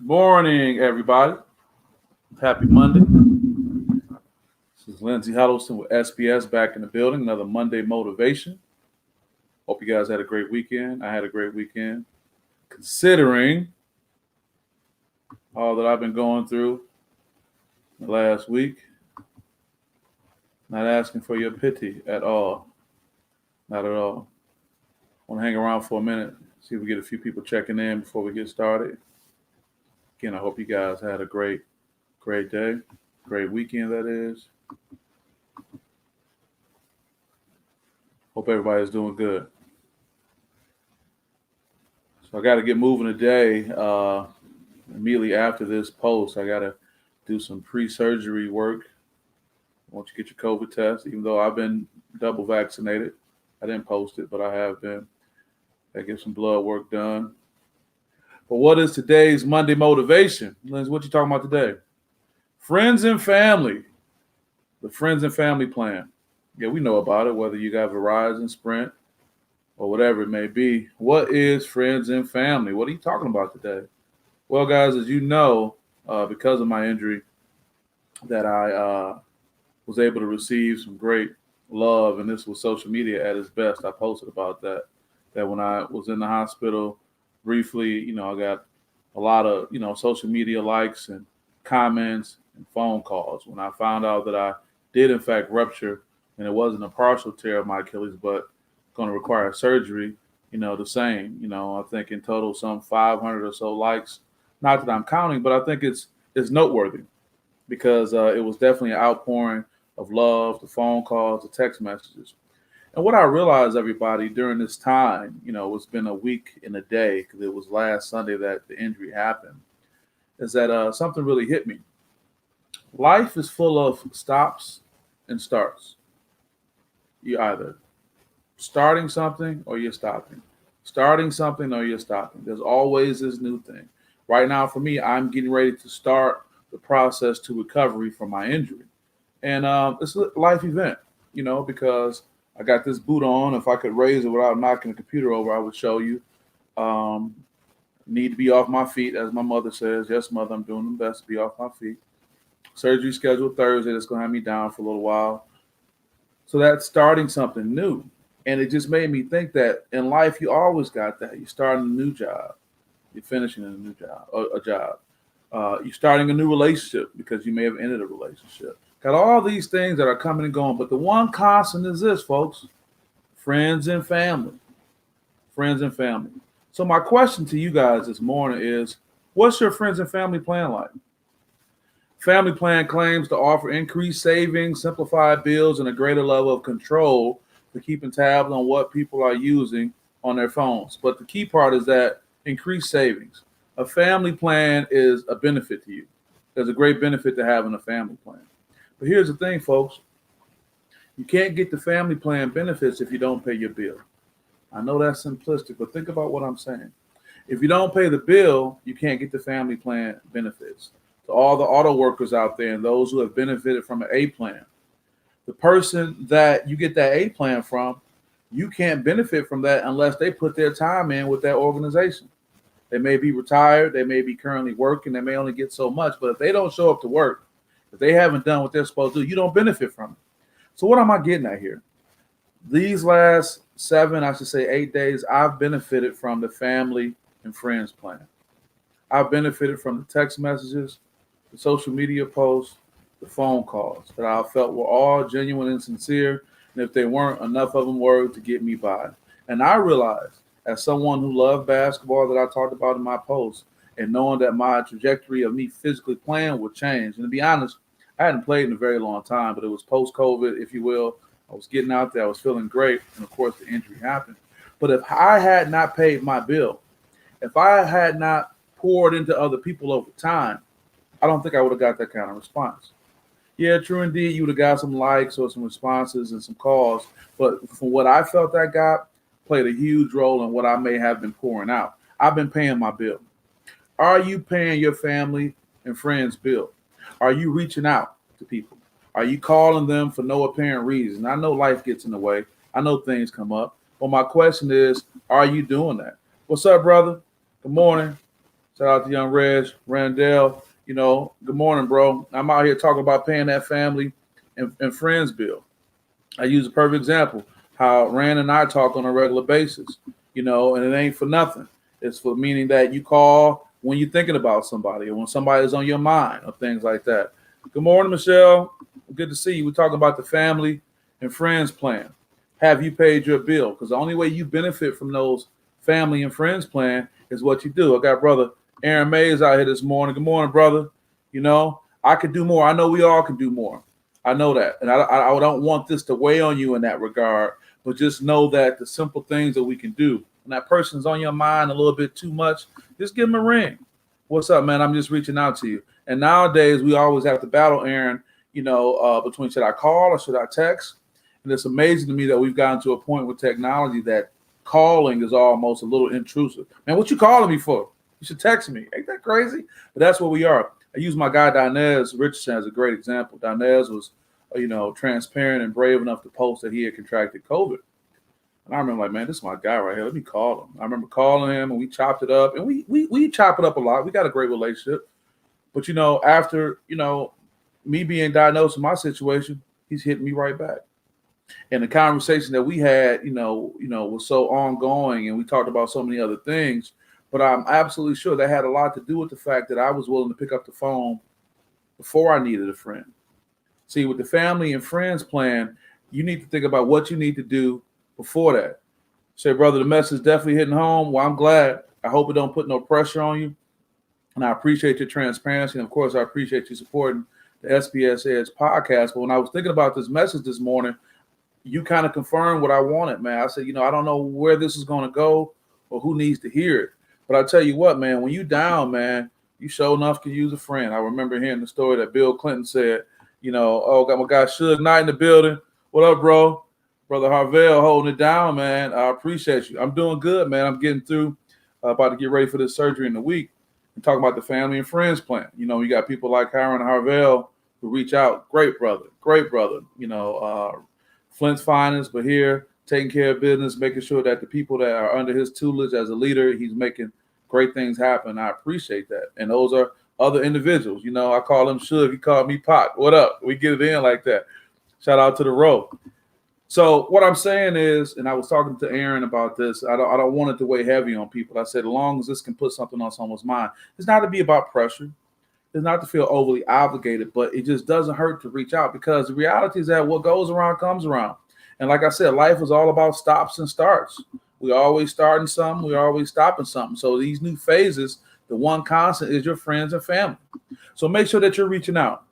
Morning, everybody. Happy Monday. This is Lindsay Huddleston with SPS back in the building. Another Monday motivation. Hope you guys had a great weekend. I had a great weekend. Considering all that I've been going through the last week, not asking for your pity at all. Not at all. Want to hang around for a minute, see if we get a few people checking in before we get started. Again, I hope you guys had a great day, great weekend, that is. Hope everybody's doing good. So I got to get moving today. Immediately after this post, I got to do some pre-surgery work. Once you get your COVID test, even though I've been double vaccinated, I didn't post it, but I have been. I get some blood work done. But what is today's Monday motivation? Liz, what you talking about today? Friends and family. The friends and family plan. Yeah, we know about it, whether you got Verizon, Sprint, or whatever it may be. What is friends and family? What are you talking about today? Well, guys, as you know, because of my injury, that I was able to receive some great love, and this was social media at its best. I posted about that when I was in the hospital briefly, I got a lot of, social media likes and comments and phone calls. When I found out that I did, in fact, rupture, and it wasn't a partial tear of my Achilles, but going to require surgery, the same. I think in total some 500 or so likes. Not that I'm counting, but I think it's noteworthy because it was definitely an outpouring of love, the phone calls, the text messages. And what I realized, everybody, during this time, it's been a week and a day because it was last Sunday that the injury happened, is that something really hit me. Life is full of stops and starts. You're either starting something or you're stopping. Starting something or you're stopping. There's always this new thing. Right now, for me, I'm getting ready to start the process to recovery from my injury. And it's a life event, because I got this boot on. If I could raise it without knocking the computer over, I would show you. Need to be off my feet, as my mother says. Yes, mother, I'm doing the best to be off my feet. Surgery scheduled Thursday. That's going to have me down for a little while. So that's starting something new. And it just made me think that in life, you always got that. You're starting a new job. You're finishing a new job, a job. You're starting a new relationship because you may have ended a relationship. Got all these things that are coming and going. But the one constant is this, folks: friends and family. Friends and family. So my question to you guys this morning is, what's your friends and family plan like? Family plan claims to offer increased savings, simplified bills, and a greater level of control for keeping tabs on what people are using on their phones. But the key part is that increased savings. A family plan is a benefit to you. There's a great benefit to having a family plan. But here's the thing, folks. You can't get the family plan benefits if you don't pay your bill. I know that's simplistic, but think about what I'm saying. If you don't pay the bill, you can't get the family plan benefits. To all the auto workers out there and those who have benefited from an A plan, the person that you get that A plan from, you can't benefit from that unless they put their time in with that organization. They may be retired, they may be currently working, they may only get so much, but if they don't show up to work, if they haven't done what they're supposed to do, you don't benefit from it. So what am I getting at here? These last 8 days, I've benefited from the family and friends plan. I've benefited from the text messages, the social media posts, the phone calls that I felt were all genuine and sincere. And if they weren't, enough of them were to get me by. And I realized, as someone who loved basketball that I talked about in my post, and knowing that my trajectory of me physically playing would change. And to be honest, I hadn't played in a very long time, but it was post-COVID, if you will. I was getting out there. I was feeling great. And, of course, the injury happened. But if I had not paid my bill, if I had not poured into other people over time, I don't think I would have got that kind of response. Yeah, true indeed, you would have got some likes or some responses and some calls. But from what I felt I got, played a huge role in what I may have been pouring out. I've been paying my bill. Are you paying your family and friends' bill? Are you reaching out to people? Are you calling them for no apparent reason? I know life gets in the way. I know things come up. But my question is, are you doing that? What's up, brother? Good morning. Shout out to young Reg, Randell. Good morning, bro. I'm out here talking about paying that family and friends bill. I use a perfect example how Rand and I talk on a regular basis, and it ain't for nothing. It's for meaning that you call when you're thinking about somebody or when somebody is on your mind or things like that. Good morning, Michelle. Good to see you. We're talking about the family and friends plan. Have you paid your bill? Because the only way you benefit from those family and friends plan is what you do. I got brother Aaron Mays out here this morning. Good morning, brother. I could do more. I know we all can do more. I know that. And I don't want this to weigh on you in that regard, but just know that the simple things that we can do, when that person's on your mind a little bit too much, just give them a ring. What's up, man? I'm just reaching out to you. And nowadays, we always have to battle, Aaron, between should I call or should I text? And it's amazing to me that we've gotten to a point with technology that calling is almost a little intrusive. Man, what you calling me for? You should text me. Ain't that crazy? But that's what we are. I use my guy Dinez Richardson as a great example. Dinez was, transparent and brave enough to post that he had contracted COVID. And I remember like, man, this is my guy right here. Let me call him. I remember calling him and we chopped it up. And we chop it up a lot. We got a great relationship. But, after, me being diagnosed with my situation, he's hitting me right back. And the conversation that we had, was so ongoing and we talked about so many other things. But I'm absolutely sure that had a lot to do with the fact that I was willing to pick up the phone before I needed a friend. See, with the family and friends plan, you need to think about what you need to do before that. Say, brother, the message is definitely hitting home. Well, I'm glad. I hope it don't put no pressure on you. And I appreciate your transparency. And of course, I appreciate you supporting the SPS Edge podcast. But when I was thinking about this message this morning, you kind of confirmed what I wanted, man. I said, I don't know where this is going to go or who needs to hear it. But I tell you what, man, when you down, man, you sure enough can use a friend. I remember hearing the story that Bill Clinton said, got my guy Suge Knight in the building. What up, bro? Brother Harvell holding it down, man. I appreciate you. I'm doing good, man. I'm getting through, about to get ready for this surgery in a week. And talking about the family and friends plan. You got people like Hiron Harvell who reach out. Great brother. Flint's finest, but here taking care of business, making sure that the people that are under his tutelage as a leader, he's making great things happen. I appreciate that. And those are other individuals. I call him Suge. He called me Pot. What up? We get it in like that. Shout out to the row. So what I'm saying is, and I was talking to Aaron about this, I don't want it to weigh heavy on people. I said, as long as this can put something on someone's mind, it's not to be about pressure. It's not to feel overly obligated, but it just doesn't hurt to reach out because the reality is that what goes around comes around. And like I said, life is all about stops and starts. We always starting something. We're always stopping something. So these new phases, the one constant is your friends and family. So make sure that you're reaching out,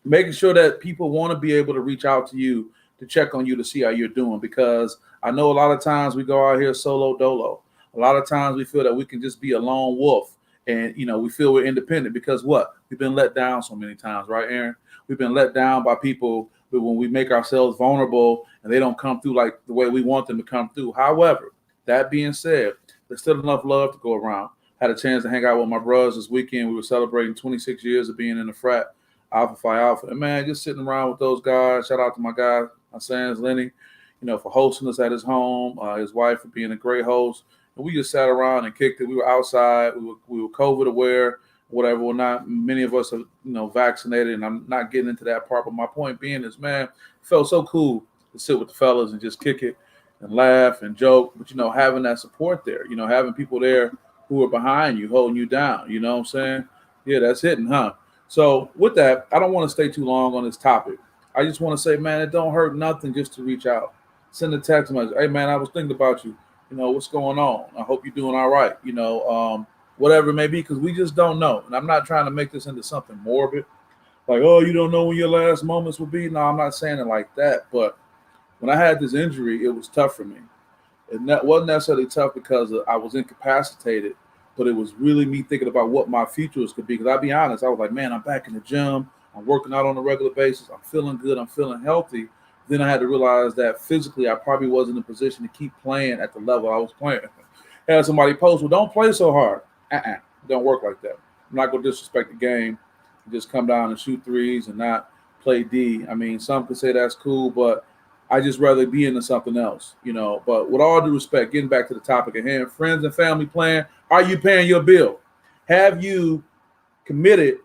making sure that people want to be able to reach out to you to check on you to see how you're doing. Because I know a lot of times we go out here solo dolo. A lot of times we feel that we can just be a lone wolf and, we feel we're independent because what? We've been let down so many times, right, Aaron? We've been let down by people when we make ourselves vulnerable and they don't come through like the way we want them to come through. However, that being said, there's still enough love to go around. Had a chance to hang out with my brothers this weekend. We were celebrating 26 years of being in the frat, Alpha Phi Alpha. And man, just sitting around with those guys. Shout out to my guy, my sons, Lenny, for hosting us at his home, his wife for being a great host. And we just sat around and kicked it. We were outside. We were COVID aware, whatever. Well, not many of us are, vaccinated, and I'm not getting into that part. But my point being is, man, it felt so cool to sit with the fellas and just kick it and laugh and joke. But, having that support there, having people there who are behind you, holding you down, you know what I'm saying? Yeah, that's hitting, huh? So with that, I don't want to stay too long on this topic. I just want to say, man, it don't hurt nothing just to reach out. Send a text message. Hey, man, I was thinking about you. What's going on? I hope you're doing all right. Whatever it may be, because we just don't know. And I'm not trying to make this into something morbid. Like, oh, you don't know when your last moments will be. No, I'm not saying it like that. But when I had this injury, it was tough for me. It wasn't necessarily tough because I was incapacitated, but it was really me thinking about what my futures could be. Because I'll be honest, I was like, man, I'm back in the gym. I'm working out on a regular basis. I'm feeling good. I'm feeling healthy. Then I had to realize that physically I probably wasn't in a position to keep playing at the level I was playing. Had somebody post, well, don't play so hard. It don't work like that. I'm not going to disrespect the game. Just come down and shoot threes and not play D. I mean, some could say that's cool, but I just rather be into something else, But with all due respect, getting back to the topic at hand, friends and family plan, are you paying your bill? have you committed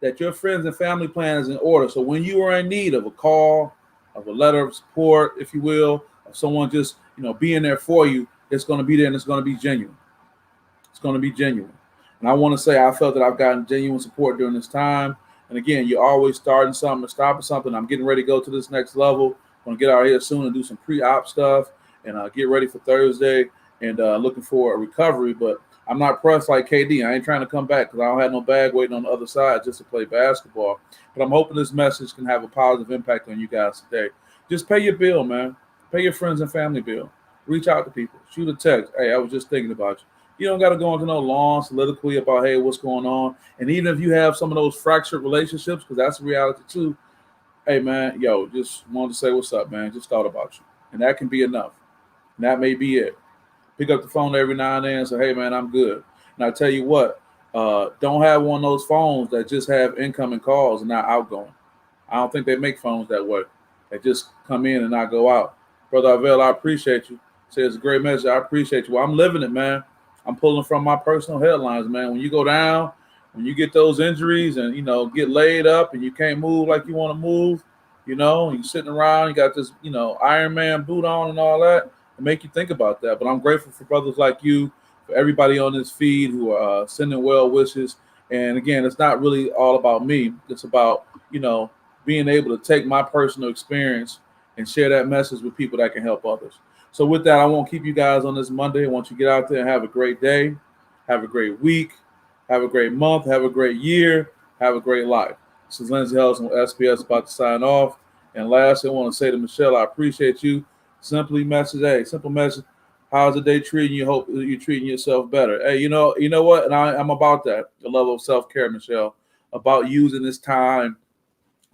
that your friends and family plan is in order. So when you are in need of a call, of a letter of support, if you will, of someone just being there for you, it's going to be there and it's going to be genuine. It's going to be genuine. And I want to say I felt that I've gotten genuine support during this time. And again, you're always starting something or stopping something. I'm getting ready to go to this next level. I'm going to get out here soon and do some pre-op stuff and get ready for Thursday and looking for a recovery. But I'm not pressed like KD. I ain't trying to come back because I don't have no bag waiting on the other side just to play basketball. But I'm hoping this message can have a positive impact on you guys today. Just pay your bill, man. Pay your friends and family bill. Reach out to people. Shoot a text. Hey, I was just thinking about you. You don't got to go into no long soliloquy about, hey, what's going on. And even if you have some of those fractured relationships, because that's a reality too, hey, man, just wanted to say what's up, man. Just thought about you. And that can be enough. And that may be it. Pick up the phone every now and then and say, hey, man, I'm good. And I tell you what, don't have one of those phones that just have incoming calls and not outgoing. I don't think they make phones that way. They just come in and not go out. Brother Avell, I appreciate you. Say it's a great message. I appreciate you. Well, I'm living it, man. I'm pulling from my personal headlines, man. When you go down, when you get those injuries and, get laid up and you can't move like you want to move, you're sitting around, you got this, Iron Man boot on and all that, it make you think about that. But I'm grateful for brothers like you, for everybody on this feed who are sending well wishes. And again, it's not really all about me. It's about, being able to take my personal experience and share that message with people that can help others. So with that, I won't keep you guys on this Monday. I want you to get out there and have a great day, have a great week, have a great month, have a great year, have a great life. This is Lindsey Hudson with SPS about to sign off. And lastly, I want to say to Michelle, I appreciate you. Simple message. How's the day treating you? Hope you're treating yourself better. Hey, you know what? And I'm about that, the level of self-care, Michelle, about using this time.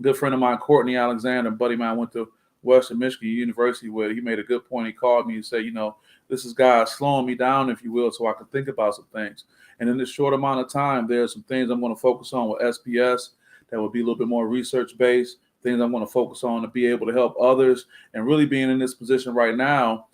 Good friend of mine, Courtney Alexander, buddy of mine, went to Western Michigan University with. He made a good point. He called me and said, this is God slowing me down, if you will, so I can think about some things. And in this short amount of time, there's some things I'm going to focus on with SPS that will be a little bit more research-based, things I'm going to focus on to be able to help others. And really being in this position right now,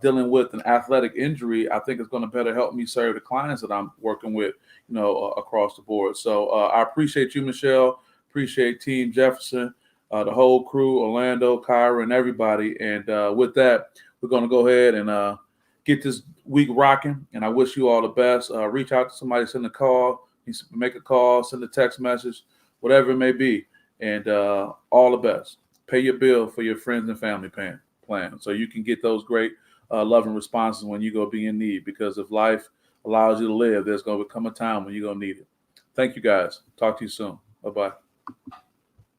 dealing with an athletic injury, I think is going to better help me serve the clients that I'm working with, across the board. So I appreciate you, Michelle. Appreciate Team Jefferson, the whole crew, Orlando, Kyra, and everybody. And with that, we're going to go ahead and get this week rocking. And I wish you all the best. Reach out to somebody, send a call, make a call, send a text message, whatever it may be. And all the best. Pay your bill for your friends and family plan so you can get those great loving responses when you go be in need. Because if life allows you to live, there's going to come a time when you're going to need it. Thank you, guys. Talk to you soon. Bye-bye.